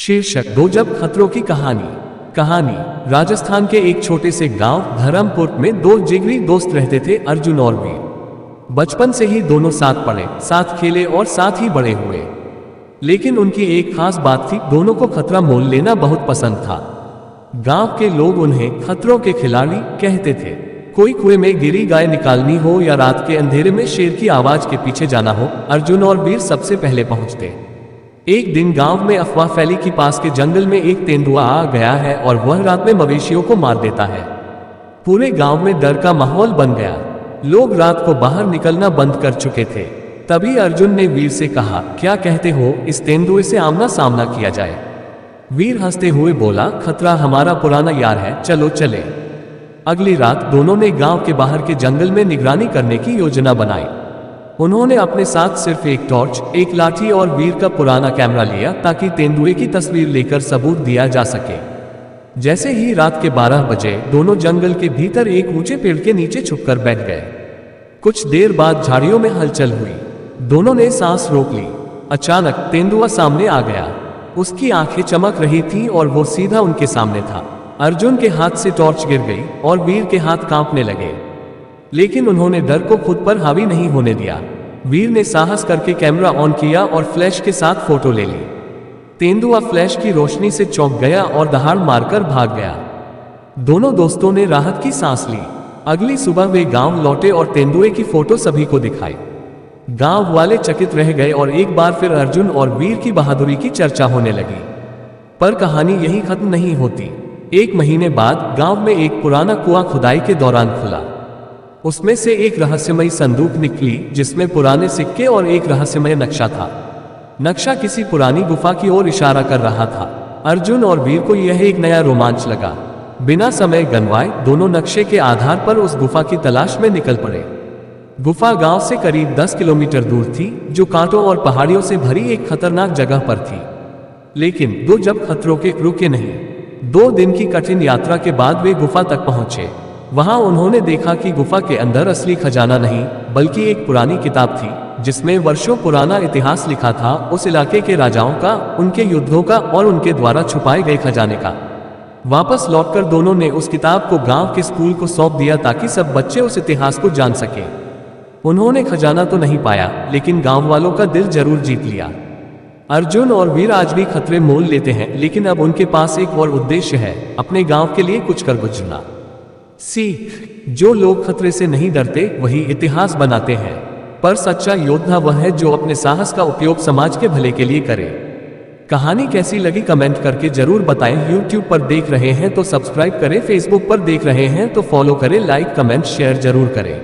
शीर्षक दो जब खतरों की कहानी। राजस्थान के एक छोटे से गांव धर्मपुर में दो जिगरी दोस्त रहते थे, अर्जुन और वीर। बचपन से ही दोनों साथ पढ़े, साथ खेले और साथ ही बड़े हुए। लेकिन उनकी एक खास बात थी, दोनों को खतरा मोल लेना बहुत पसंद था। गांव के लोग उन्हें खतरों के खिलाड़ी कहते थे। कोई कुएं में गिरी गाय निकालनी हो या रात के अंधेरे में शेर की आवाज के पीछे जाना हो, अर्जुन और वीर सबसे पहले पहुंचते। एक दिन गांव में अफवाह फैली कि पास के जंगल में एक तेंदुआ आ गया है और वह रात में मवेशियों को मार देता है। पूरे गांव में डर का माहौल बन गया। लोग रात को बाहर निकलना बंद कर चुके थे। तभी अर्जुन ने वीर से कहा, क्या कहते हो, इस तेंदुए से आमना सामना किया जाए? वीर हंसते हुए बोला, खतरा हमारा पुराना यार है, चलो चले। अगली रात दोनों ने गांव के बाहर के जंगल में निगरानी करने की योजना बनाई। उन्होंने अपने साथ सिर्फ एक टॉर्च, एक लाठी और वीर का पुराना कैमरा लिया ताकि तेंदुए की तस्वीर लेकर सबूत दिया जा सके। जैसे ही रात के 12 बजे दोनों जंगल के भीतर एक ऊंचे पेड़ के नीचे छुपकर बैठ गए। कुछ देर बाद झाड़ियों में हलचल हुई। दोनों ने सांस रोक ली। अचानक तेंदुआ सामने आ गया। उसकी आंखें चमक रही थीं और वो सीधा उनके सामने था। अर्जुन के हाथ से टॉर्च गिर गई और वीर के हाथ कांपने लगे, लेकिन उन्होंने डर को खुद पर हावी नहीं होने दिया। वीर ने साहस करके कैमरा ऑन किया और फ्लैश के साथ फोटो ले ली। तेंदुआ फ्लैश की रोशनी से चौंक गया और दहाड़ मारकर भाग गया। दोनों दोस्तों ने राहत की सांस ली। अगली सुबह वे गांव लौटे और तेंदुए की फोटो सभी को दिखाई। गांव वाले चकित रह गए और एक बार फिर अर्जुन और वीर की बहादुरी की चर्चा होने लगी। पर कहानी यही खत्म नहीं होती। एक महीने बाद गांव में एक पुराना कुआं खुदाई के दौरान खुला। उसमें से एक रहस्यमयी संदूक निकली जिसमें पुराने सिक्के और एक रहस्यमय नक्शा था। नक्शा किसी पुरानी गुफा की ओर इशारा कर रहा था। अर्जुन और वीर को यह एक नया रोमांच लगा। बिना समय गंवाए दोनों नक्शे के आधार पर उस गुफा की तलाश में निकल पड़े। गुफा गांव से करीब 10 किलोमीटर दूर थी, जो कांटों और पहाड़ियों से भरी एक खतरनाक जगह पर थी। लेकिन दो जब खतरों के रुके नहीं। 2 दिन की कठिन यात्रा के बाद वे गुफा तक पहुंचे। वहां उन्होंने देखा कि गुफा के अंदर असली खजाना नहीं, बल्कि एक पुरानी किताब थी जिसमें वर्षों पुराना इतिहास लिखा था, उस इलाके के राजाओं का, उनके युद्धों का और उनके द्वारा छुपाए गए खजाने का। वापस लौटकर दोनों ने उस किताब को गांव के स्कूल को सौंप दिया ताकि सब बच्चे उस इतिहास को जान सके। उन्होंने खजाना तो नहीं पाया, लेकिन गांव वालों का दिल जरूर जीत लिया। अर्जुन और वीर आज भी खतरे मोल लेते हैं, लेकिन अब उनके पास एक और उद्देश्य है, अपने गांव के लिए कुछ कर गुजरना। सीख, जो लोग खतरे से नहीं डरते वही इतिहास बनाते हैं, पर सच्चा योद्धा वह है जो अपने साहस का उपयोग समाज के भले के लिए करे। कहानी कैसी लगी कमेंट करके जरूर बताएं। YouTube पर देख रहे हैं तो सब्सक्राइब करें, Facebook पर देख रहे हैं तो फॉलो करें, लाइक कमेंट शेयर जरूर करें।